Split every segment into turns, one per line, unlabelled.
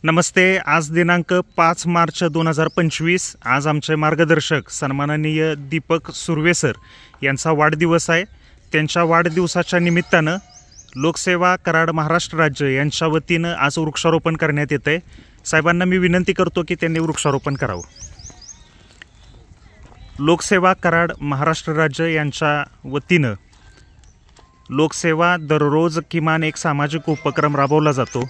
नमस्ते। आज दिनांक 5 मार्च 2025। आज आमचे मार्गदर्शक सन्माननीय दीपक सुर्वे सर यांचा वाढदिवस आहे। त्यांच्या वाढदिवसाच्या निमित्तानं लोकसेवा कराड महाराष्ट्र राज्य यांच्या वतीनं आज वृक्षारोपण करण्यात येत आहे। साहेबांना मी विनंती करतो की त्यांनी वृक्षारोपण करावं। लोकसेवा कराड महाराष्ट्र राज्य यांच्या वतीनं लोकसेवा दररोज किमान एक सामाजिक उपक्रम राबवला जातो।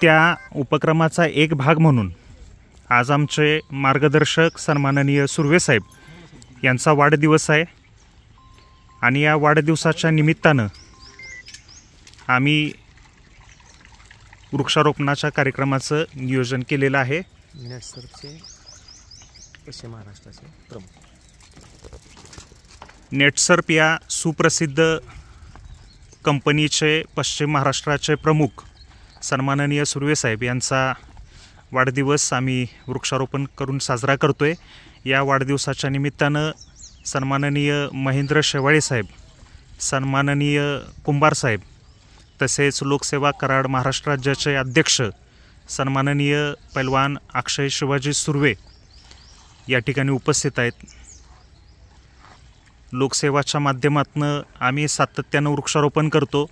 त्या उपक्रमाचा एक भाग म्हणून आज आमचे मार्गदर्शक सन्माननीय सुर्वे साहेब यांचा वाढदिवस आहे आणि या वाढदिवसाच्या निमित्तानं आम्ही वृक्षारोपणाच्या कार्यक्रमाचं नियोजन केलेलं आहे।
नेटसर्फचे पश्चिम महाराष्ट्राचे प्रमुख
नेटसर्फ या सुप्रसिद्ध कंपनीचे पश्चिम महाराष्ट्राचे प्रमुख सन्माननीय सुर्वे साहेब यांचा वाढदिवस आम्ही वृक्षारोपण करून साजरा करतोय। या वाढदिवसाच्या निमित्तानं सन्माननीय महेंद्र शेवाळे साहेब, सन्माननीय कुंभार साहेब तसेच लोकसेवा कराड महाराष्ट्र राज्याचे अध्यक्ष सन्माननीय पैलवान अक्षय शिवाजी सुर्वे या ठिकाणी उपस्थित आहेत। लोकसेवाच्या माध्यमातून आम्ही सातत्यानं वृक्षारोपण करतो।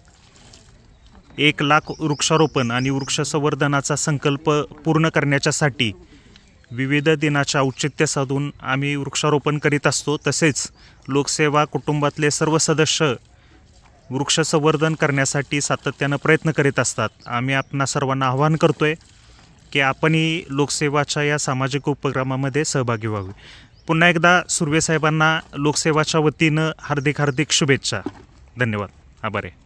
1 लाख वृक्षारोपण आणि वृक्ष संवर्धनाचा संकल्प पूर्ण करण्यासाठी विविध दिनाच्या औचित्य साधून आम्ही वृक्षारोपण करीत असतो। तसेच लोकसेवा कुटुंबातले सर्व सदस्य वृक्ष संवर्धन करण्यासाठी सातत्यानं प्रयत्न करीत असतात। आम्ही आपणा सर्वांना आवाहन करतोय की आपणही लोकसेवाच्या या सामाजिक उपक्रमामध्ये सहभागी व्हावे। पुन्हा एकदा सुर्वे साहेबांना लोकसेवाच्या वतीनं हार्दिक शुभेच्छा। धन्यवाद। आभार आहे।